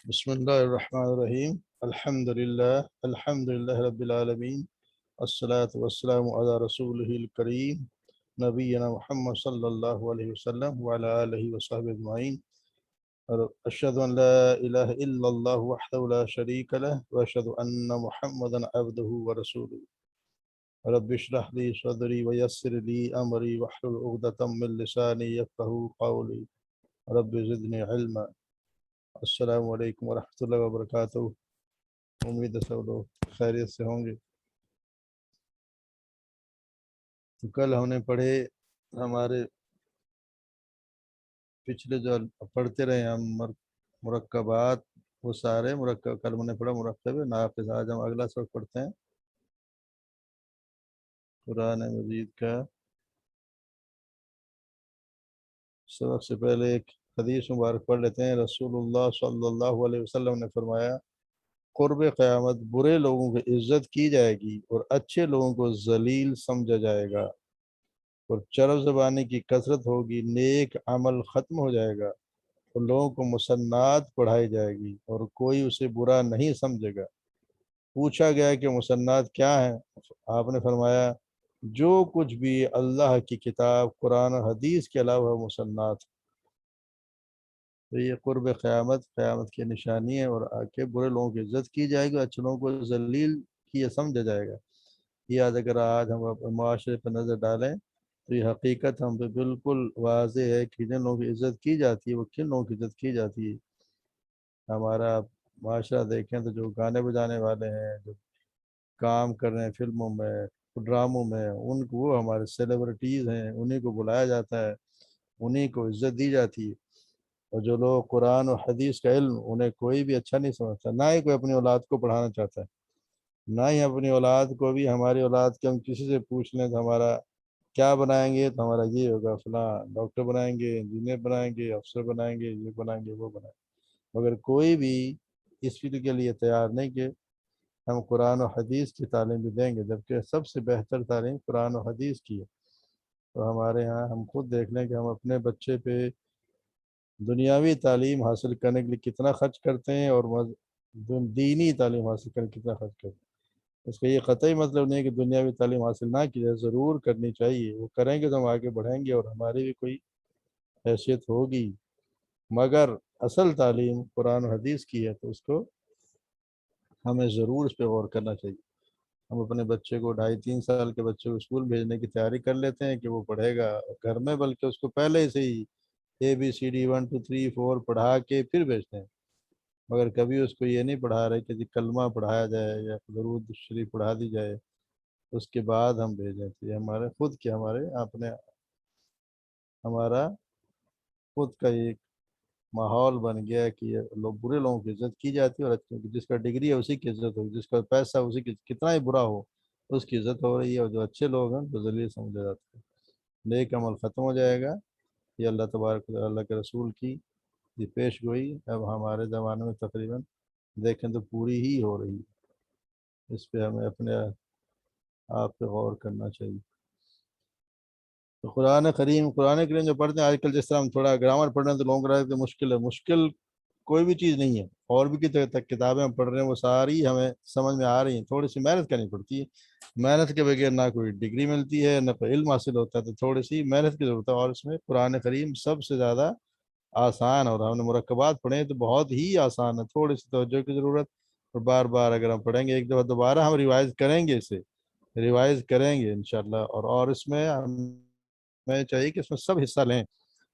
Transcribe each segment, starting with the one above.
بسم الله الرحمن الرحيم. الحمد لله رب العالمين. الصلاة والسلام على رسوله الكريم نبينا محمد صلى الله عليه وسلم وعلى آله وصحبه أجمعين. أشهد أن لا إله إلا الله وحده لا شريك له وأشهد أن محمدا عبده ورسوله. رب اشرح لي صدري ويسر لي أمري واحلل عقدة من لساني يفقهوا قولي. رب زدني علما. السلام علیکم ورحمۃ اللہ وبرکاتہ. امید ہے سب لوگ خیریت سے ہوں گے. تو کل ہم نے پڑھے ہمارے پچھلے جو پڑھتے رہے ہم مرکبات، وہ سارے مرکب کل ہم نے پڑھا مرکب ناقص. آج ہم اگلا سبق پڑھتے ہیں قرآن مجید کا. سبق سے پہلے ایک حدیث مبارک پڑھ لیتے ہیں. رسول اللہ صلی اللہ علیہ وسلم نے فرمایا، قرب قیامت برے لوگوں کی عزت کی جائے گی اور اچھے لوگوں کو ذلیل سمجھا جائے گا، اور چرب زبانی کی کثرت ہوگی، نیک عمل ختم ہو جائے گا اور لوگوں کو مسنات پڑھائی جائے گی اور کوئی اسے برا نہیں سمجھے گا. پوچھا گیا کہ مسنات کیا ہیں؟ آپ نے فرمایا، جو کچھ بھی اللہ کی کتاب قرآن اور حدیث کے علاوہ مسنات. تو یہ قرب قیامت کی نشانی ہے، اور آگے برے لوگوں کی عزت کی جائے گی، اچھے لوگوں کو ذلیل کیا سمجھا جائے گا. یہ اگر آج ہم معاشرے پر نظر ڈالیں تو یہ حقیقت ہم پہ بالکل واضح ہے کہ جن لوگوں کی عزت کی جاتی ہے وہ کن لوگوں کی عزت کی جاتی ہے. ہمارا معاشرہ دیکھیں تو جو گانے بجانے والے ہیں، جو کام کر رہے ہیں فلموں میں ڈراموں میں، ان کو وہ ہمارے سیلیبریٹیز ہیں، انہیں کو بلایا جاتا ہے، انہیں کو عزت دی جاتی ہے. اور جو لوگ قرآن و حدیث کا علم انہیں کوئی بھی اچھا نہیں سمجھتا، نہ ہی کوئی اپنی اولاد کو پڑھانا چاہتا ہے، نہ ہی اپنی اولاد کو بھی. ہماری اولاد کے ہم کسی سے پوچھ لیں تو ہمارا کیا بنائیں گے، تو ہمارا یہ ہوگا فلاں ڈاکٹر بنائیں گے، انجینئر بنائیں گے، افسر بنائیں گے، یہ بنائیں گے وہ بنائیں گے. مگر کوئی بھی اس فکر کے لیے تیار نہیں کہ ہم قرآن و حدیث کی تعلیم بھی دیں گے، جبکہ سب سے بہتر تعلیم قرآن و حدیث کی ہے. تو ہمارے ہاں ہم خود دیکھ لیں کہ ہم اپنے بچے پہ دنیاوی تعلیم حاصل کرنے کے لیے کتنا خرچ کرتے ہیں اور دینی تعلیم حاصل کرنے کے کتنا خرچ کرتے ہیں. اس کا یہ قطعی مطلب نہیں ہے کہ دنیاوی تعلیم حاصل نہ کی جائے، ضرور کرنی چاہیے. وہ کریں گے تو ہم آگے بڑھیں گے اور ہماری بھی کوئی حیثیت ہوگی. مگر اصل تعلیم قرآن و حدیث کی ہے تو اس کو ہمیں ضرور اس پہ غور کرنا چاہیے. ہم اپنے بچے کو 2.5-3 سال کے بچے کو اسکول بھیجنے کی تیاری کر لیتے ہیں کہ وہ پڑھے گا گھر میں، بلکہ اس کو پہلے سے ہی ABCD 1 2 3 4 پڑھا کے پھر بھیجتے ہیں. مگر کبھی اس کو یہ نہیں پڑھا رہے کہ کلمہ پڑھایا جائے یا درود شریف پڑھا دی جائے، اس کے بعد ہم بھیجیں. تو یہ ہمارے خود کے ہمارا خود کا ایک ماحول بن گیا ہے کہ یہ لوگ برے لوگوں کی عزت کی جاتی ہے، اور جس کا ڈگری ہے اسی کی عزت ہوگی، جس کا پیسہ اسی کی کتنا ہی برا ہو اس کی عزت ہو رہی ہے، اور جو اچھے لوگ ہیں تو ذلیل سمجھا جاتا ہے. نیک عمل ختم ہو جائے گا. یہ اللہ تبارک و تعالیٰ اللہ کے رسول کی یہ پیش گوئی اب ہمارے زمانے میں تقریباً دیکھیں تو پوری ہی ہو رہی ہے. اس پہ ہمیں اپنے آپ پہ غور کرنا چاہیے. تو قرآن کریم جو پڑھتے ہیں آج کل، جس طرح ہم تھوڑا گرامر پڑھ رہے ہیں تو لوگوں کو رہا ہے کہ مشکل ہے. مشکل کوئی بھی چیز نہیں ہے. اور بھی کتابیں ہم پڑھ رہے ہیں وہ ساری ہمیں سمجھ میں آ رہی ہیں. تھوڑی سی محنت کرنی پڑتی ہے. محنت کے بغیر نہ کوئی ڈگری ملتی ہے نہ کوئی علم حاصل ہوتا ہے. تو تھوڑی سی محنت کی ضرورت ہے. اور اس میں قرآن کریم سب سے زیادہ آسان، اور ہم نے مرکبات پڑھے ہیں تو بہت ہی آسان ہے. تھوڑی سی توجہ کی ضرورت، اور بار بار اگر ہم پڑھیں گے، ایک دفعہ دوبارہ ہم ریوائز کریں گے، اسے ریوائز کریں گے انشاءاللہ. اور اس میں ہمیں چاہیے کہ اس میں سب حصہ لیں.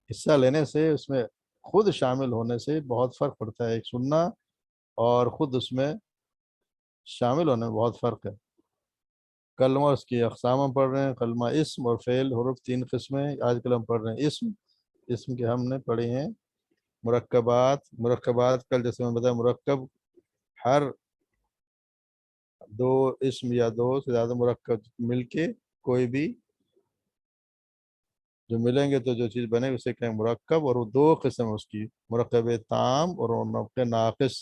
حصہ لینے سے، اس میں خود شامل ہونے سے بہت فرق پڑتا ہے. ایک سننا اور خود اس میں شامل ہونے میں بہت فرق ہے. کلمہ اس کی اقسام ہم پڑھ رہے ہیں. کلمہ اسم اور فعل حروف 3 قسمیں. آج کل ہم پڑھ رہے ہیں اسم کے ہم نے پڑھے ہیں مرکبات کل جیسے میں بتایا مرکب ہر دو اسم یا دو سے زیادہ مرکب مل کے کوئی بھی جو ملیں گے تو جو چیز بنے اسے کہیں مرکب. اور وہ 2 قسم اس کی، مرکب تام اور مرکب ناقص.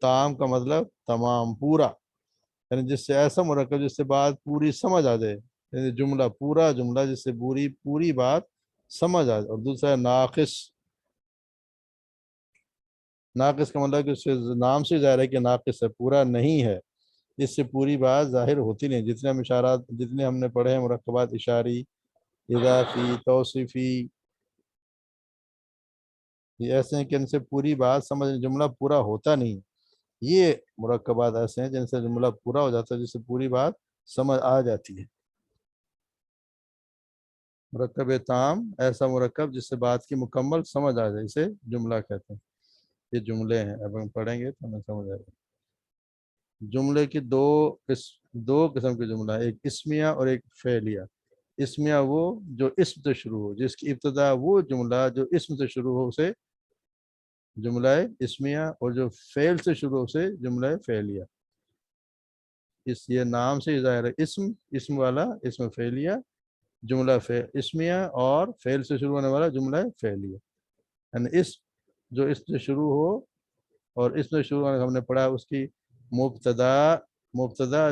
تام کا مطلب تمام، پورا، یعنی جس سے ایسا مرکب جس سے بات پوری سمجھ آ جائے، یعنی جملہ، پورا جملہ جس سے پوری بات سمجھ آ جائے. اور دوسرا ہے ناقص. ناقص کا مطلب کہ اس سے نام سے ظاہر ہے کہ ناقص ہے، پورا نہیں ہے، اس سے پوری بات ظاہر ہوتی نہیں۔ جتنے ہم اشارات، جتنے ہم نے پڑھے ہیں مرکبات اشاری، اضافی، توصیفی، یہ ایسے ہیں کہ ان سے پوری بات سمجھ، جملہ پورا ہوتا نہیں۔ یہ مرکبات ایسے ہیں جن سے جملہ پورا ہو جاتا ہے، جس سے پوری بات سمجھ آ جاتی ہے۔ مرکب تام ایسا مرکب جس سے بات کی مکمل سمجھ آ جائے، اسے جملہ کہتے ہیں۔ یہ جملے ہیں، اب ہم پڑھیں گے تو ہمیں سمجھ آئے گا۔ جملے کی دو قسم کے جملہ، ایک اسمیہ اور ایک فعلیہ۔ اسمیہ وہ جو اسم سے شروع ہو، جس کی ابتدا وہ جملہ جو اسم سے شروع ہو اسے جملہ اسمیہ، اور جو فعل سے شروع ہو اسے جملہ فعلیہ۔ یہ نام سے ظاہر ہے، اسم والا اسم فعلیہ، جملہ اسمیہ، اور فعل سے شروع ہونے والا جملہ فعلیہ۔ یعنی جو اس سے شروع ہو، اور اس میں شروع ہونے ہم نے پڑھا اس کی مبتدا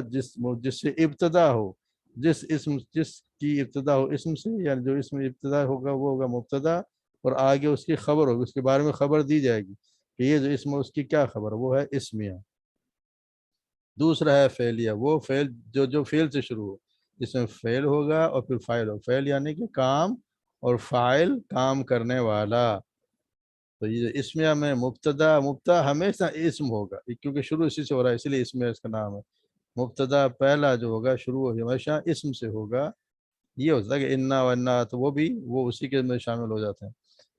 جس سے ابتدا ہو، جس کی ابتدا ہو اسم سے، یعنی جو اسم ابتدا ہوگا وہ ہوگا مبتدا، اور آگے اس کی خبر ہوگی، اس کے بارے میں خبر دی جائے گی کہ یہ جو اسم ہے اس کی کیا خبر، وہ ہے اسمیہ۔ دوسرا ہے فعلیہ، وہ فعل جو فعل سے شروع ہو، جس میں فعل ہوگا اور پھر فاعل ہو۔ فعل یعنی کہ کام، اور فاعل کام کرنے والا۔ تو یہ اسمیہ میں مبتدا ہمیشہ اسم ہوگا، کیونکہ شروع اسی سے ہو رہا ہے، اسی لیے اسمیہ اس کا نام ہے۔ مبتدا پہلا جو ہوگا شروع ہمیشہ اسم سے ہوگا۔ یہ ہوتا ہے کہ انا و انا، تو وہ اسی کے میں شامل ہو جاتے ہیں۔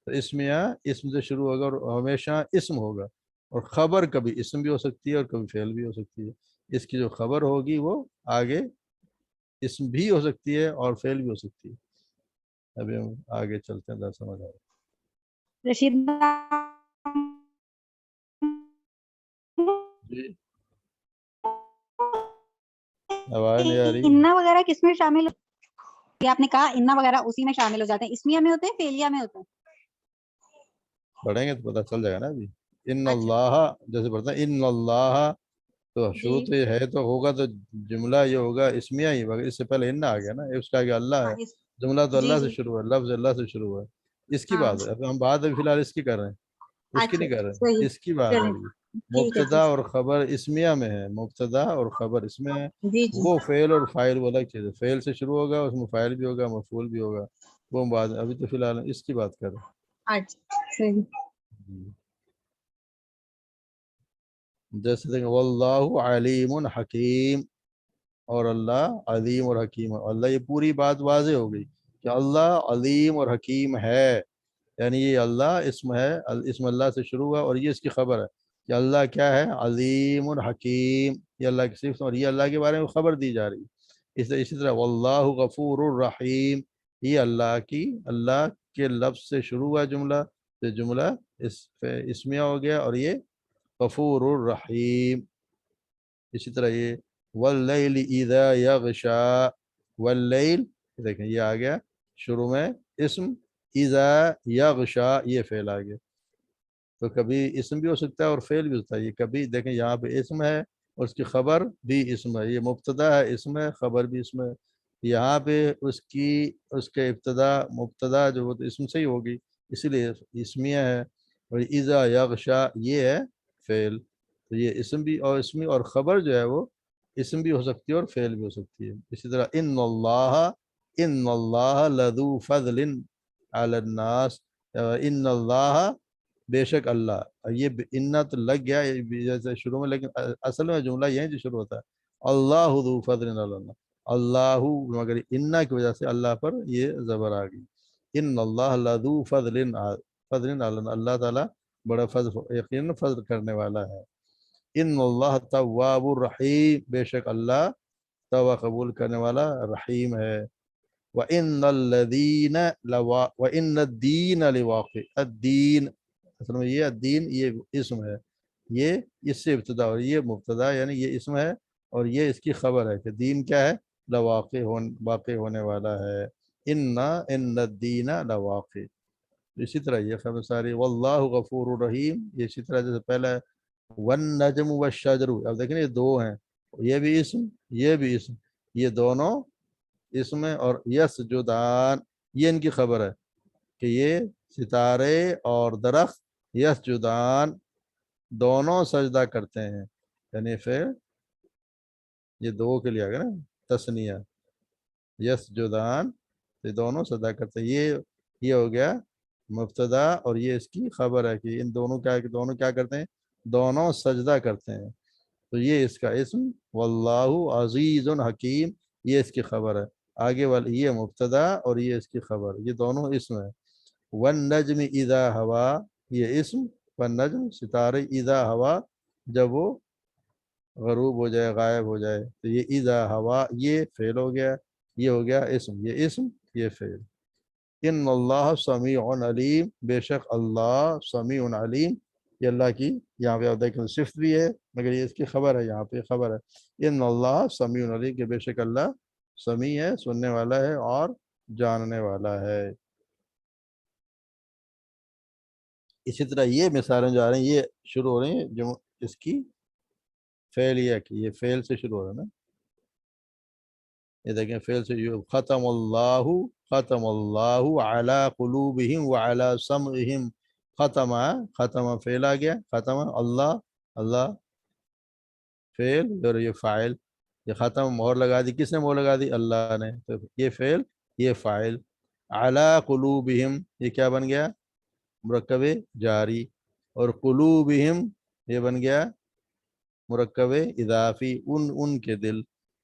تو اسمیہ اسم سے شروع ہوگا اور ہمیشہ اسم ہوگا، اور خبر کبھی اسم بھی ہو سکتی ہے اور کبھی فعل بھی ہو سکتی ہے۔ اس کی جو خبر ہوگی وہ آگے اسم بھی ہو سکتی ہے اور فعل بھی ہو سکتی ہے۔ ابھی ہم آگے چلتے ہیں، درس سمجھ آ رہا ہے۔ رشید جی آواز نہیں آ رہی۔ انا وغیرہ کس میں شامل، یہ آپ نے کہا انا وغیرہ اسی میں شامل ہو جاتے ہیں، اسمیہ میں ہوتے ہیں فعلیہ میں ہوتے ہیں؟ پڑھیں گے تو پتہ چل جائے گا نا۔ ابھی ان اچھا اللہ جیسے پڑھتا ہے ان اللہ، تو شروع جی تو یہ ہے تو ہوگا، تو جملہ یہ ہوگا اسمیہ ہی، مگر اس سے پہلے ان آ گیا نا، اس کا آگے اللہ ہاں ہے۔ جملہ تو جی اللہ سے جی شروع ہے، لفظ اللہ سے شروع ہے۔ اس کی ہاں بات ہے، اب ہم بات ابھی فی الحال اس کی کر رہے ہیں، اس کی اچھا نہیں کر رہے ہیں، صحیح، اس کی بات ہے چلیں ابھی۔ ٹھیک ہے مبتدا ٹھیک اور خبر اسمیہ میں ہے، مبتدا اور خبر اس میں ہے۔ جی جی وہ فعل اور فاعل وہ الگ چیز ہے، فعل سے شروع ہوگا، اس میں فاعل بھی ہوگا، مفعول بھی ہوگا، وہ ہم بات ابھی تو فی الحال اس کی بات کر رہے اچھا صحیح۔ ہیں۔ جیسے دیکھیں واللہ علیم حکیم، اور اللہ علیم اور حکیم ہے۔ اللہ، یہ پوری بات واضح ہو گئی کہ اللہ علیم اور حکیم ہے، یعنی یہ اللہ اسم ہے، اسم اللہ سے شروع ہوا، اور یہ اس کی خبر ہے کہ اللہ کیا ہے، علیم الحکیم، یہ اللہ کی صفت، اور یہ اللہ کے بارے میں خبر دی جا رہی ہے۔ اسی طرح واللہ غفور الرحیم، یہ اللہ کے لفظ سے شروع ہوا جملہ، تو جملہ اسمیہ ہو گیا، اور یہ غفور الرحیم۔ اسی طرح یہ واللیل اذا یغشا، واللیل، دیکھیں یہ آ گیا شروع میں اسم، اذا یغشا یہ فعل آ گیا۔ تو کبھی اسم بھی ہو سکتا ہے اور فعل بھی ہوتا ہے۔ یہ کبھی دیکھیں یہاں پہ اسم ہے اور اس کی خبر بھی اسم ہے، یہ مبتدا ہے، اسم ہے، خبر بھی اسم ہے۔ یہاں پہ اس کے مبتدا جو وہ اسم سے ہی ہوگی، اسی لیے اسمیہ ہے، اور اذا یغشا یہ ہے فعل۔ تو یہ اسم بھی اور اسمی اور خبر جو ہے وہ اسم بھی ہو سکتی ہے اور فعل بھی ہو سکتی ہے۔ اسی طرح ان اللہ لذو فضل علی الناس، ان اللہ بے شک اللہ، یہ انہ تو لگ گیا جیسے شروع میں، لیکن اصل میں جملہ یہ ہے جو شروع ہوتا ہے اللہ ذو فضل علی الناس، اللہ، مگر انہ کی وجہ سے اللہ پر یہ زبر آ گئی۔ ان اللہ لذو فضل علی الناس، اللہ تعالیٰ بڑا فضل، یقینا فضل کرنے والا ہے۔ ان اللہ تواب الرحیم، بے شک اللہ توبہ قبول کرنے والا رحیم ہے۔ وَإِنَّ الدِّينَ لِوَاقِعٌ، الدین اصل میں یہ الدین یہ اسم ہے، یہ اس سے ابتدا، اور یہ مبتدا، یعنی یہ اسم ہے اور یہ اس کی خبر ہے کہ دین کیا ہے، واقع ہونے والا ہے۔ ان الدین لواقع۔ اسی طرح یہ خبر ساری واللہ غفور الرحیم، یہ اسی طرح جیسے پہلا ہے والنجم والشجر، اب دیکھیں یہ دو ہیں، یہ بھی اسم یہ بھی اسم، یہ دونوں اسم ہے، اور یسجدان یہ ان کی خبر ہے کہ یہ ستارے اور درخت یسجدان دونوں سجدہ کرتے ہیں، یعنی پھر یہ دو کے لیے آ گیا نا تسنیہ، یسجدان، یہ دونوں سجدہ کرتے ہیں، یہ ہو گیا مبتدا اور یہ اس کی خبر ہے کہ ان دونوں کیا کرتے ہیں، دونوں سجدہ کرتے ہیں، تو یہ اس کا اسم، واللہ عزیز حکیم یہ اس کی خبر ہے، آگے والی یہ مبتدا اور یہ اس کی خبر، یہ دونوں اسم ہے۔ والنجم اذا ہوا یہ اسم، والنجم ستارے، اذا ہوا جب وہ غروب ہو جائے، غائب ہو جائے، تو یہ اذا ہوا یہ فعل ہو گیا، یہ ہو گیا اسم، یہ اسم یہ فعل۔ ان اللہ سمیع علیم، بے شک اللہ سمیع علیم، یہ اللہ کی یہاں پہ آپ دیکھیں صفت بھی ہے مگر یہ اس کی خبر ہے، یہاں پہ خبر ہے، ان اللہ سمیع علیم کہ بے شک اللہ سمیع ہے، سننے والا ہے اور جاننے والا ہے۔ اسی طرح یہ مثالیں جو آ رہی ہیں یہ شروع ہو رہی ہیں جو اس کی فعلیہ کی، یہ فعل سے شروع ہو رہا ہے نا، یہ دیکھیں فعل سے ختم اللہ علی قلوبہم وعلی سمعہم، ختم فعل آ گیا، ختم اللہ فعل اور یہ فاعل، یہ ختم مہر لگا دی، کس نے مہر لگا دی؟ اللہ نے، تو یہ فعل یہ فاعل، علی قلوبہم یہ کیا بن گیا؟ مرکب جاری، اور قلوبہم یہ بن گیا مرکب اضافی، ان کے دل،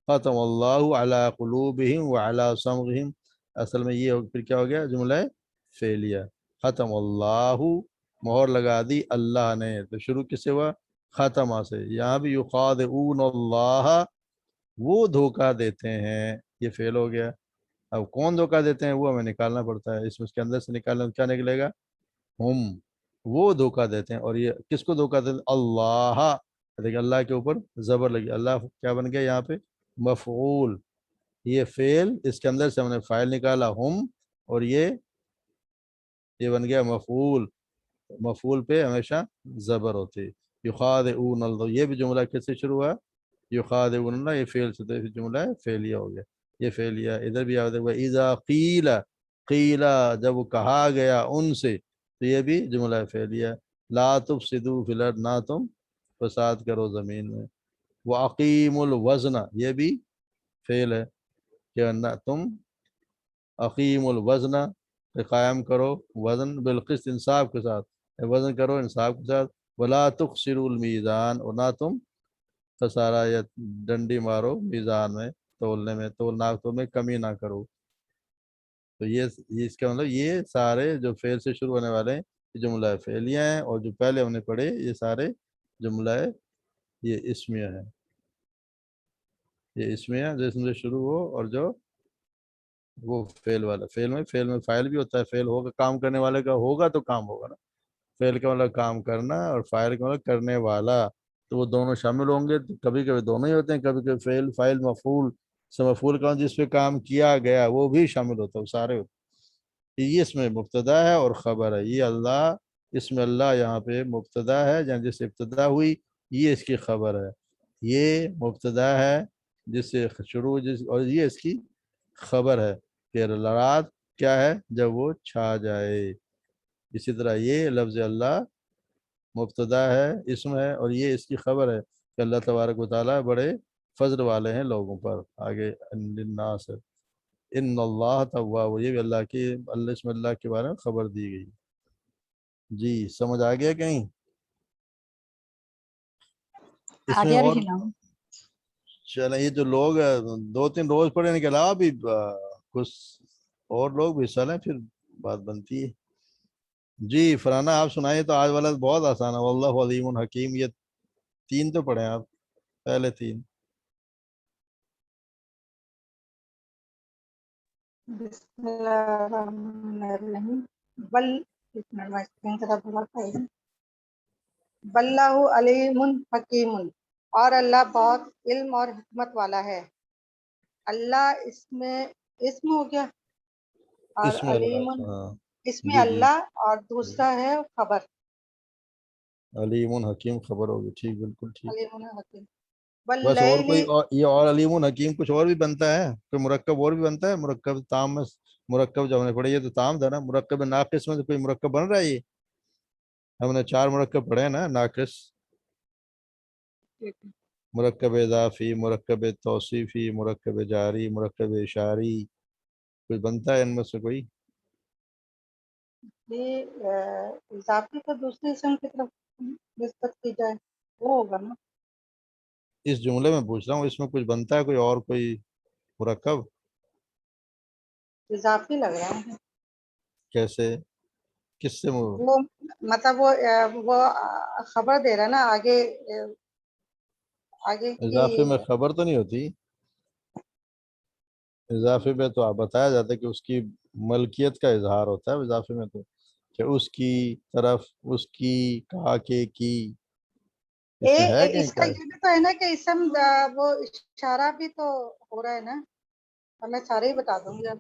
ختم اللہ علی قلوبہم وعلی سمعہم، اصل میں یہ پھر کیا ہو گیا؟ جملہ فعلیہ، ختم اللہ مہر لگا دی اللہ نے، تو شروع کس سے ہوا؟ ختمہ سے، یہاں بھی یخادعون اللہ وہ دھوکہ دیتے ہیں، یہ فعل ہو گیا، اب کون دھوکہ دیتے ہیں وہ ہمیں نکالنا پڑتا ہے، اس کے اندر سے نکالنا کیا نکلے گا؟ ہم، وہ دھوکہ دیتے ہیں، اور یہ کس کو دھوکہ دیتے ہیں؟ اللہ، دیکھیں اللہ کے اوپر زبر لگی، اللہ کیا بن گیا یہاں پہ؟ مفعول، یہ فعل اس کے اندر سے ہم نے فاعل نکالا ہم، اور یہ بن گیا مفعول، مفعول پہ ہمیشہ زبر ہوتی ہے، یخادعون اللہ، یہ بھی جملہ کس سے شروع ہوا؟ یخادعون اللہ، یہ فعل سے، تو جملہ فعلیہ ہو گیا، یہ فعلیہ، ادھر بھی آ گیا اذا قیل جب وہ کہا گیا ان سے، تو یہ بھی جملہ فعلیہ، لا تفسدوا فی الارض نہ تم فساد کرو زمین میں، وَأَقِيمُوا الْوَزْنَ یہ بھی فعل ہے کہ نہ تم اقیم الوزن قائم کرو وزن بالقسط انصاف کے ساتھ، وزن کرو انصاف کے ساتھ، ولا تخسروا المیزان اور نہ تم خسارہ یا ڈنڈی مارو میزان میں، تولنے میں، تول میں کمی نہ کرو، تو یہ اس کا مطلب یہ سارے جو فعل سے شروع ہونے والے ہیں یہ جملہ فعلیہ ہیں، اور جو پہلے ہم نے پڑھے یہ سارے جملہ یہ اسمیہ ہے، یہ اسمیہ جو اسم سے شروع ہو، اور جو وہ فعل والا، فعل میں فاعل بھی ہوتا ہے، فعل ہوگا کام کرنے والے کا ہوگا تو کام ہوگا نا، فعل کا مطلب کام کرنا اور فاعل کا مطلب کرنے والا، تو وہ دونوں شامل ہوں گے، کبھی کبھی دونوں ہی ہوتے ہیں، کبھی کبھی فعل فاعل مفعول سے مفعول کا جس پہ کام کیا گیا وہ بھی شامل ہوتا ہے، وہ سارے ہوتے ہیں، یہ اس میں مبتدا ہے اور خبر ہے، یہ اللہ، اس میں اللہ یہاں پہ مبتدا ہے جہاں جس سے ابتدا ہوئی، یہ اس کی خبر ہے، یہ مبتدا ہے جس سے شروع اور یہ اس کی خبر ہے کہ رات کیا ہے؟ جب وہ چھا جائے، اسی طرح یہ لفظ اللہ مبتدا ہے، اسم ہے، اور یہ اس کی خبر ہے کہ اللہ تبارک و تعالیٰ بڑے فضل والے ہیں لوگوں پر، آگے الناس ان اللہ تواب، یہ بھی اللہ کی اللہ اسم اللہ کے بارے میں خبر دی گئی۔ جی سمجھ آ گیا کہیں؟ اس میں آگے اور رہی چلیں، یہ جو لوگ 2-3 روز پڑھنے کے علاوہ بھی کچھ اور لوگ بھی حصہ لیں، پھر بات بنتی ہے۔ جی فرانا آپ سنائیے، تو آج والا بہت آسان ہے، واللہ علیم حکیم، یہ 3 تو پڑھیں آپ، پہلے 3۔ بسم اللہ الرحمن الرحیم، بل بلہ علیم حکیم، اور اللہ بہت علم اور حکمت والا ہے، اللہ اس میں اسم ہو گیا، اور اس میں علیم اللہ، ہاں اس میں جی جی، اللہ، اور دوسرا ہے خبر، علیم حکیم خبر ہوگی، ٹھیک بالکل ٹھیک۔ علیم حکیم، بس اور کوئی واللیل، یہ اور علیم حکیم کچھ اور بھی بنتا ہے؟ کوئی مرکب اور بھی بنتا ہے؟ مرکب تام میں، مرکب جو ہم نے پڑھے یہ تو تام تھا نا، مرکب ناقص میں تو کوئی مرکب بن رہا ہے؟ یہ ہم نے 4 مرکب پڑھے ہیں نا ناقص، مرکب اضافی، مرکب توصیفی، مرکب جاری، مرکب اشاری، کوئی بنتا ہے ان میں سے کوئی؟ یہ اضافی کو دوسری اسم کی طرف نسبت کی جائے وہ ہوگا نا. اس جملے میں پوچھ رہا ہوں، اس میں کچھ بنتا ہے کوئی اور کوئی مرکب؟ اضافی لگ رہا ہے کیسے؟ کس سے وہ، مطلب وہ خبر دے رہا ہے نا آگے، آگے کی. اضافے میں خبر تو نہیں ہوتی؟ اضافے میں تو آپ بتایا جاتا ہے کہ اس کی ملکیت کا اظہار ہوتا ہے اضافے میں، تو کہ اس کی طرف، اس کی، کہا کہ کی، اس میں ہے کہیں اس کا کیا؟ یہ بھی تو ہے نا کہ اسم وہ اشارہ بھی تو ہو رہا ہے نا. اب میں سارے ہی بتا دوں گی آپ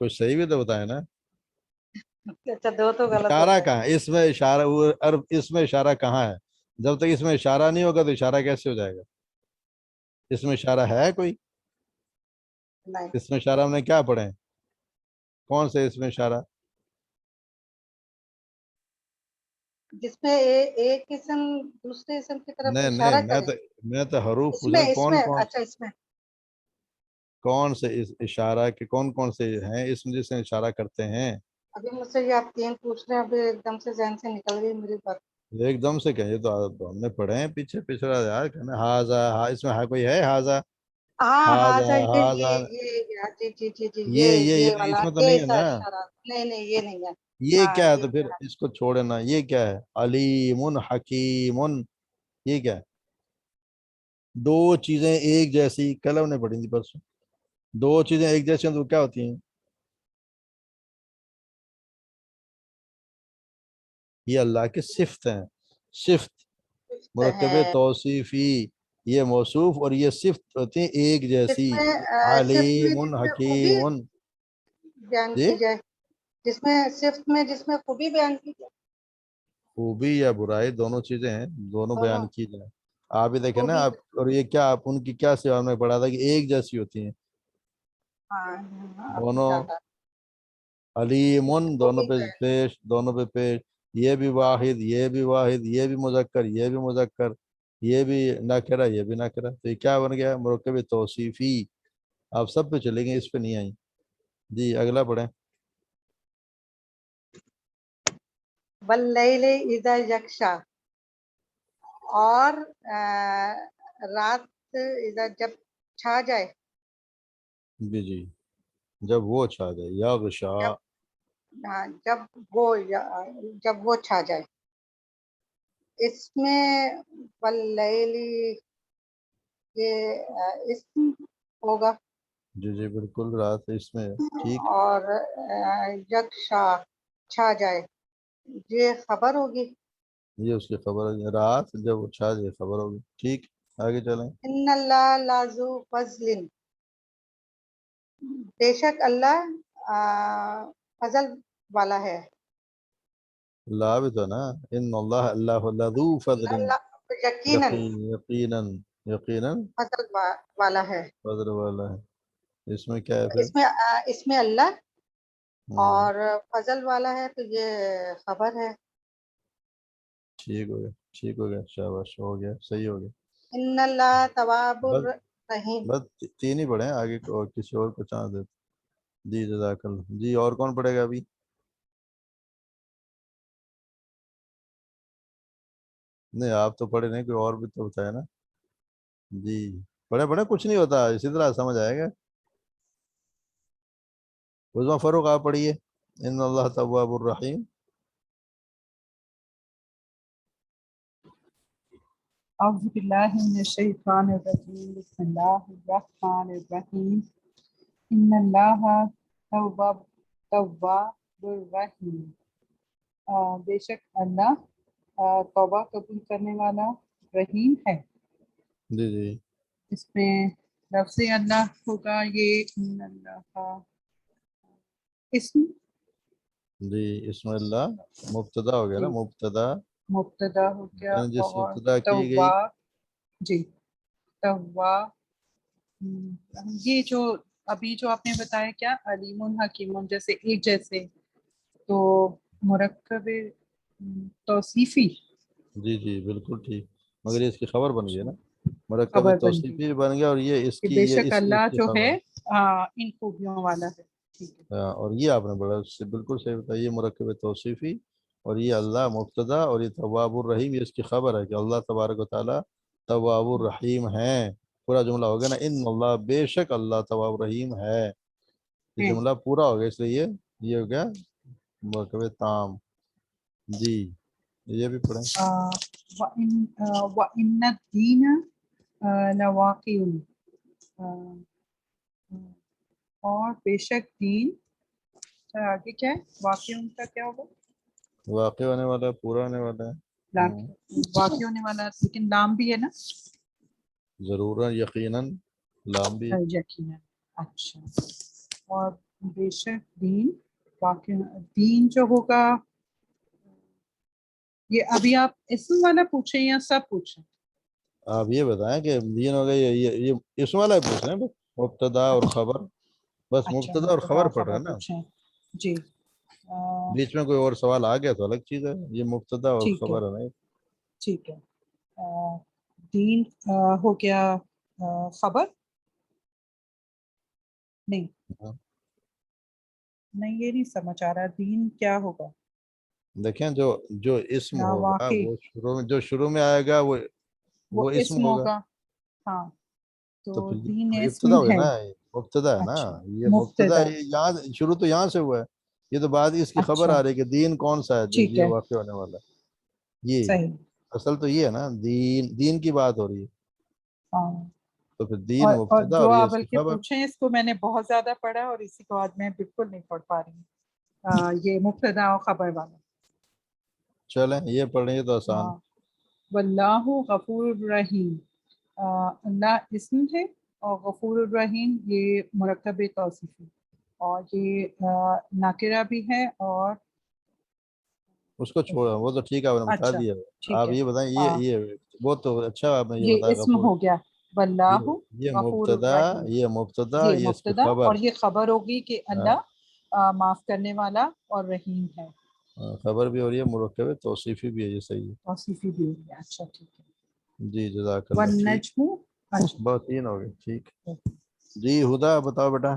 کچھ صحیح بھی تو بتائے نا. کو. اچھا دو تو غلط ہو اشارہ گئے. کہاں ہے اس میں؟ اشارہ وہ اس میں اشارہ کہاں ہے؟ جب تک اس میں اشارہ نہیں ہوگا تو اشارہ کیسے ہو جائے گا؟ اس میں اشارہ ہے کوئی؟ نہیں، اس میں اشارہ ہم نے کیا پڑھے ہیں؟ کون سے اس میں اشارہ؟ جس میں ایک اسم دوسرے اسم کی طرف نہیں نہیں، اشارہ کرے. میں تو حروف اس پوچھ میں رہا ہوں، اس کون میں کون، اچھا اس میں کون سے اشارہ کے کون کون سے ہیں اس میں جس میں اشارہ کرتے ہیں؟ ابھی مجھ سے یہ آپ تین پوچھ رہے ہیں، ابھی ایک دم سے ذہن سے نکل گئی میری بات. ایک دم سے کہیں تو ہم نے پڑھے ہیں پیچھے پچھڑا یار، کہنا ہاضا، اس میں کوئی ہے ہاضا؟ ہاں ہاں ہاضا یہ ہاضا، جی جی جی جی یہ والا اس میں تو یہ نہیں ہے ایسا نا. اشارہ. نہیں نہیں یہ نہیں ہے. یہ ہاں کیا ہے یہ تو پھر اس کو چھوڑے نا، یہ کیا ہے؟ علیم حکیم، یہ کیا ہے؟ دو چیزیں ایک جیسی، کل ہم نے پڑھی تھی پرسوں. دو چیزیں ایک جیسی ہیں تو کیا ہوتی ہیں؟ یہ اللہ کی صفت ہیں. صفت مرکب ہے. توصیفی، یہ موصوف اور یہ صفت ہوتی ہیں ایک جس جیسی. میں صفت میں علیم جس میں خوبی حکیم. بیان جی، کی جائے، جس میں صفت میں جس میں خوبی بیان کی جائے. خوبی یا برائی دونوں چیزیں ہیں، دونوں دونوں بیان کی جائیں. آپ بھی دیکھیں نا خوبی. آپ، اور یہ کیا آپ ان کی کیا سیوا میں پڑھا تھا کہ ایک جیسی ہوتی ہیں ہاں اب دونوں. یاد آ. علیم دونوں خوبی پہ ہے. پیش، دونوں پہ پیش. یہ بھی واحد، یہ بھی واحد، یہ بھی مذکر، یہ بھی مذکر، یہ بھی نکرہ، یہ بھی نکرہ. تو یہ کیا بن گیا؟ مرکب توصیفی. آپ سب پہ چلیں گے، اس پہ نہیں آئیں. جی اگلا پڑھیں. واللیل اذا یغشا، اور رات اذا جب چھا جائے. جی جی، جب وہ چھا جائے، یغشا. جب جب وہ جب وہ چھا جائے. اس میں واللیل یہ اسم ہوگا. جی جی بالکل، رات اس میں ٹھیک. اور یغشا چھا جائے یہ خبر ہوگی. یہ اس کی خبر ہے، رات جب وہ چھا جائے خبر ہوگی. ٹھیک، آگے چلیں. ان اللہ لذو فضل، بے شک اللہ فضل والا ہے. لا بھی تو نا، ان اللہ اللہ لذو فضل، اللہ یقیناً یقینا، یقینا فضل والا ہے. فضل والا ہے. اس میں کیا ہے پھر؟ اس میں اللہ ہوں، اور فضل والا ہے تو یہ خبر ہے. ٹھیک ہو گیا، ٹھیک ہو گیا، شاباش، ہو گیا، صحیح ہو گیا. ان اللہ تواب بس الرحیم. بس تین ہی پڑھے ہیں، آگے اور کسی اور کو چانس دیتے. جی جزاک اللہ. جی اور کون پڑھے گا ابھی؟ نہیں آپ تو پڑھے نہیں، کوئی اور بھی تو بتایا نا. جی پڑھے پڑھے، کچھ نہیں ہوتا، اسی طرح سمجھ آئے گا. عظما فاروق آپ پڑھیے. ان اللہ تواب الرحیم. اعوذ باللہ من الشیطان الرجیم، بسم اللہ الرحمن الرحیم. ان اللہ تواب الرحیم، بے شک اللہ توبہ قبول کرنے والا رحیم ہے. جی جی اس میں لفظ اللہ ہوگا، یہ ان اللہ کا اسم جی، اسم اللہ مبتدا ہو گیا نا، جی مبتدا. مبتدا ہو گیا. جس اور ابتدا کی گئی. تواب، جی تواب، یہ جو ابھی جو آپ نے بتایا کیا علیم حکیم جیسے ایک جیسے، تو مرکب توصیفی جی جی بالکل ٹھیک، مگر یہ اس کی خبر بن گئی نا، مرکب خبر بن گئی توصیفی بھی بن گیا، اور یہ اس کہ کی بے یہ شک اس اللہ کی جو ہے خبر. ان خوبیوں والا ہے. ٹھیک ہے. ہاں، اور یہ آپ نے بڑا بالکل صحیح بتایا، یہ مرکب توصیفی، اور یہ اللہ مبتدا، اور یہ تواب الرحیم، یہ اس کی خبر ہے کہ اللہ تبارک و تعالیٰ تواب الرحیم ہیں. پورا جملہ ہو گیا نا، ان اللہ، بے شک اللہ تواب الرحیم ہے. یہ جملہ پورا ہو گیا، اس لیے یہ ہو گیا مرکب تام. جی یہ بھی پڑھیں. وَإِنَّ الدِّينَ لَوَاقِعٌ، اور بے شک دین. سر آگے کیا ہے؟ واقع ان کا کیا ہوگا؟ واقع ہونے والا ہے، پورا ہونے والا ہے. لام. واقع ہونے والا، لیکن لام بھی ہے نا. ضرور یقیناً لام بھی ہے. یقیناً. اچھا. اور بے شک دین واقع، دین جو ہوگا، یہ ابھی آپ اسم والا پوچھیں یا سب پوچھیں؟ آپ یہ بتائیں کہ دین ہو گیا، یہ اس والا پوچھ رہے ہیں، مبتدا اور خبر، بس اچھا، مبتدا اور مبتدا خبر پڑھ رہے ہیں نا. پوچھیں. جی بیچ میں کوئی اور سوال آ گیا تو الگ چیز ہے، یہ مبتدا اور ٹھیک ہے، خبر ہے نا. ٹھیک ہے. دین ہو گیا خبر. نہیں ہاں. نہیں، یہ نہیں سمجھ آ رہا، دین کیا ہوگا؟ دیکھیں جو اسم نا ہوگا واقع، وہ شروع میں آئے گا، وہ وہ اسم اسم ہوگا. ہوگا. ہاں، تو تو پھر دین اسم ابتدا ہو گیا ہے. نا، مبتدا ہے نا. اچھا، یہ مبتدا، مبتدا. یہ یہاں شروع تو یہاں سے ہوا ہے، یہ تو بعد اس کی خبر اچھا، آ رہی ہے کہ دین کون سا ہے جو ٹھیک یہ ہے، واقع ہونے والا ہے. یہ صحیح. اصل تو یہ ہے نا، دین کی بات ہو رہی ہے، ہاں. تو پھر دین اور مبتدا جو اور یہ آپ اس کی بلکہ خبر. پوچھیں، اس کو میں نے بہت زیادہ پڑھا اور اسی کو آج میں بالکل نہیں پڑھ پا رہی ہوں. یہ مبتدا اور خبر والا. چلیں یہ پڑھ رہی ہے تو آسان. ہاں. واللہ غفور الرحیم، اللہ اسم ہے، اور غفور الرحیم یہ مرکب توصیفی، اور یہ ناکرہ بھی ہے. اور اس کو چھوڑا، وہ تو ٹھیک ہے، آپ نے بتا اچھا، دیا. ٹھیک آپ ہے. یہ بتائیں، آ، یہ وہ تو اچھا آپ نے یہ یہ بتایا اسم غفور. ہو گیا، واللہ یہ غفور مبتدا، الرحیم. یہ مبتدا، یہ یہ اس کی مبتدا خبر. اور یہ خبر ہوگی کہ ہاں، اللہ معاف کرنے والا اور رحیم ہے. خبر بھی ہو رہی ہے، مرکب توصیفی بھی ہے، یہ صحیح ہے. توصیفی بھی ہوگی. اچھا، ٹھیک ہے. جی جزاک اللہ. ٹھیک، والنجم. اچھا. بہت تین ہو گئے. ٹھیک. جی ہدا بتاؤ بیٹا.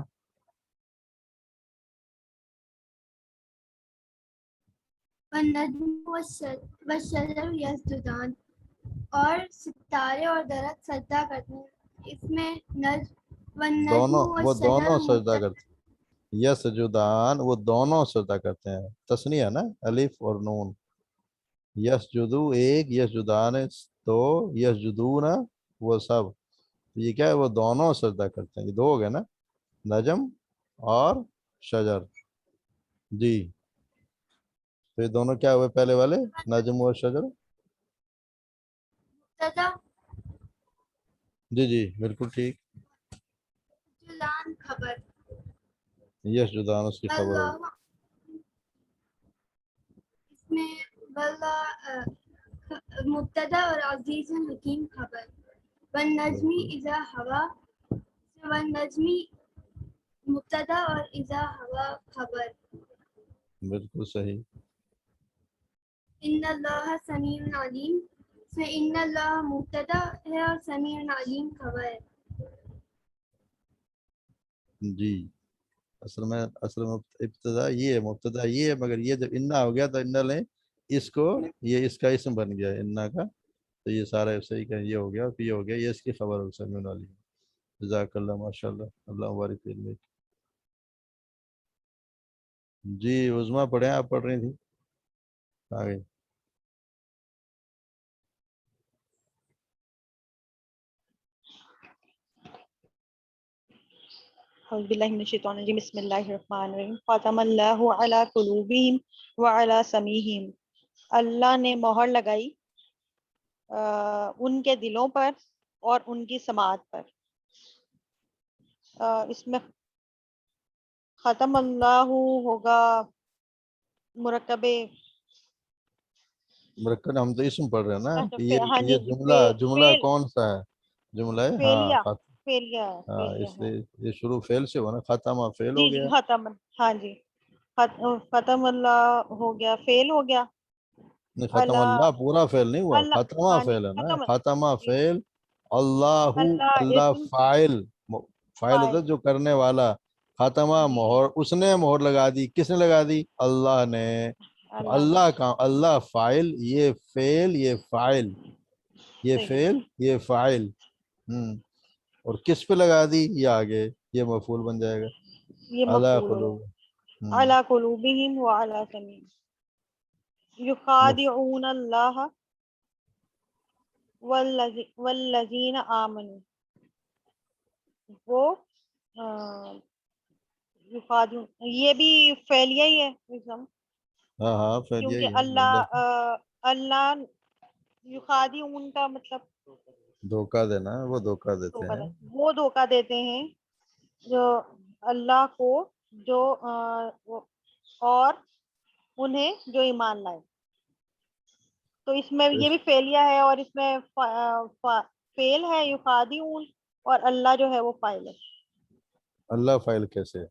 والنجم والشجر یسجدان، اور ستارے اور درخت سجدہ کرتے ہیں. اس میں والنجم وہ والشجر دونوں سجدہ کرتے ہیں، یسجدان، وہ دونوں سجدہ کرتے ہیں. تسنیہ ہے نا، الف اور نون. یسجدو ایک، یسجدان دو، یسجدون وہ سب. یہ کیا ہے؟ وہ دونوں سجدہ کرتے ہیں. یہ دو ہو گئے نا، نجم اور شجر. جی تو یہ دونوں کیا ہوئے پہلے والے، نجم اور شجر. مبتدا، جی جی بالکل ٹھیک. جلان خبر. یسجدان اس کی خبر ہوگی. واللہ، اس میں واللہ مبتدا اور عزیز حکیم خبر. والنجمی بالکل اذا ہوا، والنجمی مبتدا اور اذا ہوا خبر. بالکل صحیح. ان اللہ سمیع علیم، اس میں ان اللہ مبتدا ہے اور سمیع علیم خبر ہے. جی اصل میں ابتدا یہ ہے، مبتدا یہ ہے، مگر یہ جب انا ہو گیا تو انا لیں اس کو، یہ اس کا اسم بن گیا انا کا، تو یہ سارا صحیح کا یہ ہو گیا، پھر یہ ہو گیا، یہ اس کی خبر ہو سمیع علیم. جزاک اللہ، ماشاء اللہ، اللہ مبارک فی علمک. جی عظما پڑھیں، آپ پڑھ رہی تھی آگے. اعوذ باللہ من الشیطان الرجیم، بسم اللہ الرحمن الرحیم. ختم اللہ علی قلوبہم وعلی سمیعہم، اللہ نے مہر لگائی ان کے دلوں پر اور ان کی سماعت پر. اس میں ختم اللہ ہوگا مرکب. مرکب ہم تو اسم پڑھ رہے ہیں نا، ہاں یہ جی، جملہ کون سا ہے؟ جملہ ہے فعلیہ، ہاں. فعلیہ، ہاں فعلیہ اس ہے. لیے یہ شروع فعل سے ہوا نا، ختم فعل جی ہو جی، گیا. ختم. ہاں جی، ختم اللہ ہو گیا، فعل ہو گیا. نہیں، ختم اللہ اللہ پورا فعل نہیں ہوا، اللہ ختمہ ہاں جی فعل ہے نا، ختم ختمہ جی فعل، اللہ اللہ اللہ اسم فاعل، فاعل ہوتا فاعل ہے جو کرنے والا، ختمہ جی مہر، اس نے مہر لگا دی، کس نے لگا دی؟ اللہ نے، تو اللہ نے اللہ کا اللہ فاعل، یہ فعل یہ فاعل، یہ صحیح فعل یہ فاعل، اور کس پہ لگا دی؟ یہ آگے یہ مفعول بن جائے گا، یہ اللہ مفعول ہو قلوب، علی قلوبہم وعلی سمیعہم یخادعون اللہ والذین آمنوا وہ یخادعون یہ بھی فعلیہ ہی ہے اسم، ہاں ہاں فعل کیونکہ یہی ہے اللہ اللہ یخادعون کا مطلب دھوکہ دینا ہے، وہ دھوکہ دیتے دھوکہ ہیں، وہ دھوکہ دیتے ہیں جو اللہ کو جو اور انہیں جو ایمان لائے، تو اس میں یہ بھی فعلیہ ہے اور اس میں فعل ہے یخادعون اور اللہ جو ہے وہ فاعل ہے۔ اللہ فاعل کیسے؟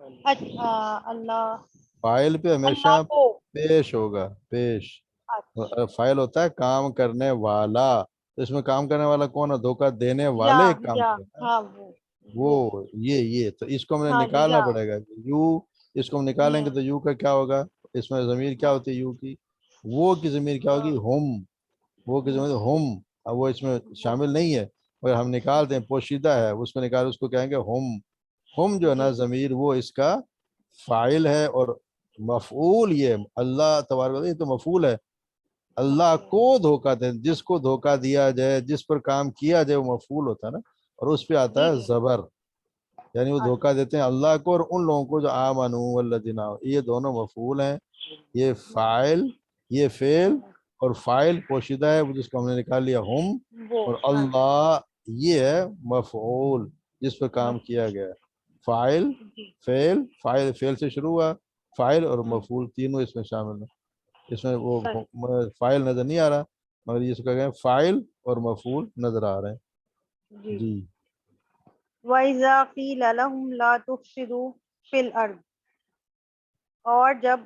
اللہ فاعل پہ اللہ ہمیشہ کو پیش ہوگا، پیش، اچھا فاعل ہوتا ہے کام کرنے والا، تو اس میں کام کرنے والا کون ہے؟ دھوکہ دینے والے کام یا کرے نا، ہاں وہ وہ یہ تو اس کو ہم نے ہاں جی نکالنا یا پڑے گا، یو، اس کو ہم نکالیں گے ہوں تو یو کا کیا ہوگا؟ اس میں ضمیر کیا ہاں ہوتی ہے یو کی؟ وہ کی ضمیر کیا ہوگی؟ ہم، وہ کی ضمیر ہم، اب وہ اس میں شامل نہیں ہے، اگر ہم نکالتے ہیں پوشیدہ ہے اس میں نکال، اس کو کہیں گے ہم جو ہے نا جی ضمیر وہ اس کا فاعل ہے، اور مفعول یہ اللہ تبارک و تعالیٰ، یہ تو مفعول ہے، اللہ کو دھوکہ دے، جس کو دھوکہ دیا جائے، جس پر کام کیا جائے وہ مفعول ہوتا ہے نا، اور اس پہ آتا جی ہے جی زبر، یعنی وہ دھوکہ دیتے ہیں اللہ کو اور ان لوگوں کو جو آمنوا والذین آمنوا، یہ دونوں مفعول ہیں، یہ فاعل یہ فعل، اور فاعل پوشیدہ ہے جس کو ہم نے نکال لیا ہم، وہ اور اللہ یہ ہے مفعول جس پر کام کیا گیا ہے، فاعل جی فعل سے شروع ہوا، فاعل اور ہوں مفعول تینوں اس میں شامل ہیں، اس میں وہ صحیح فاعل نظر نہیں آ رہا، مگر یہ اس کو کہیں فاعل اور مفعول نظر آ رہے ہیں جی جی۔ وَإِذَا قِيلَ لَهُمْ لَا تُفْسِدُوا فِي الْأَرْضِ اور جب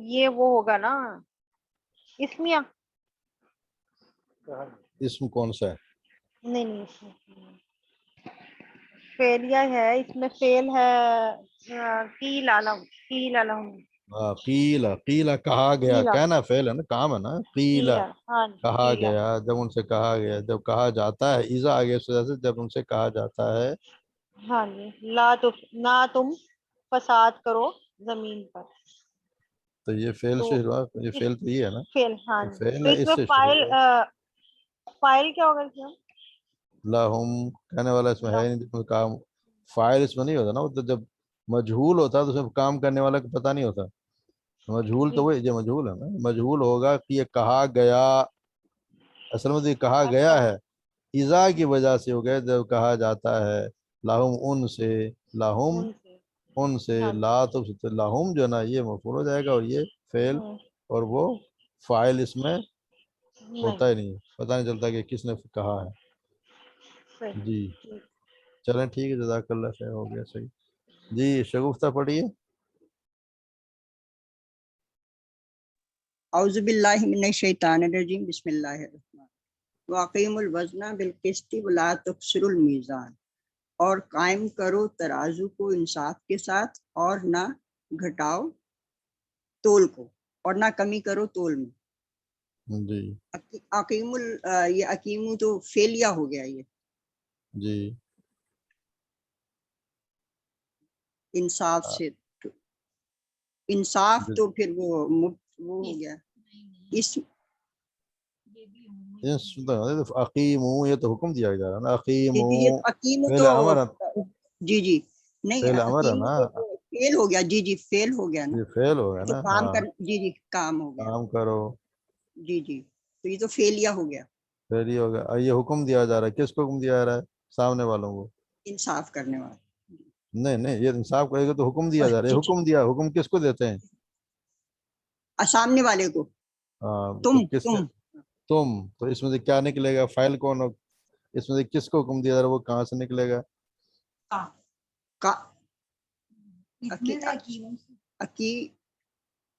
یہ وہ ہوگا نا اسمیہ اسم کون سا ہے؟ نہیں فعلیہ ہے، اس میں فعل ہے قیل لہم قیل کہا گیا، قیل کہنا فعل ہے نا، کام ہے نا، قیل ہاں کہا قیل گیا، جب ان سے کہا گیا، جب کہا جاتا ہے، ایزا آگے اس وجہ سے جب ان سے کہا جاتا ہے، ہاں جی نہ تم فساد کرو زمین پر، تو یہ فعل تو سے شروع، یہ اس فعل تو یہ ہے نا، فعل ہاں تو جی فعل تو اس اس میں سے شروع ہوا، فائل کیا ہوگا اس میں لہم کہنے والا اس میں ہے ہی نہیں، جس میں کام فاعل اس میں نہیں ہوتا نا، وہ تو جب مجہول ہوتا تو اس میں کام کرنے والا کو پتہ نہیں ہوتا، مجہول جی تو وہ یہ مجہول ہے نا، مجہول ہوگا کہ یہ کہا گیا، اصل میں تو یہ کہا گیا اچھا ہے، ایزا کی وجہ سے ہو گیا، جب کہا جاتا ہے لاہم ان سے، لاہم ان سے ان سے، ہاں لا تو لاہم جو ہے نا یہ مفعول ہو جائے گا، اور یہ فعل، اور وہ فاعل اس میں نہیں ہوتا ہی نہیں، پتہ نہیں چلتا کہ کس نے کہا ہے صحیح جی۔ چلیں ٹھیک ہے، جزاک اللہ خیر، ہو گیا صحیح جی۔ شگفتہ پڑھیے۔ اعوذ باللہ من الشیطان الرجیم، بسم اللہ الرحمن الرحیم، واقیم الوزن بالقسط ولا تخسروا المیزان، اور قائم کرو ترازو کو انصاف کے ساتھ، اور نہ گھٹاؤ تول کو، اور نہ کمی کرو تول میں۔ جی عقیم یہ عقیم تو فیلیا ہو گیا، یہ جی انصاف سے، انصاف تو پھر وہ ہو گیا اس عقیم، یہ تو حکم دیا جا رہا ہے نا، عقیم یہ عقیم فعل تو امر ہے، جی نہیں، فعل امر ہے حکیم نا، تو فیل ہو گیا، جی فیل ہو گیا نا، یہ فعل ہوگا یہ تو نا، کام ہاں کر جی کام ہو گیا، کام کرو، جی تو یہ تو فیلیا ہو گیا، پھر یہ ہوگا، یہ حکم دیا جا رہا ہے، کس کو حکم دیا جا رہا ہے؟ سامنے والوں کو، انصاف کرنے والا، نہیں یہ انصاف کرے گا تو حکم دیا جا رہا ہے، جی حکم دیا، حکم کس کو دیتے ہیں؟ سامنے والے کو، ہاں تو تم کس نے؟ تم تم، تو اس میں سے کیا نکلے گا؟ فاعل کون ہو؟ اس میں سے کس کو حکم دیا جا رہا ہے، وہ کہاں سے نکلے گا؟ کا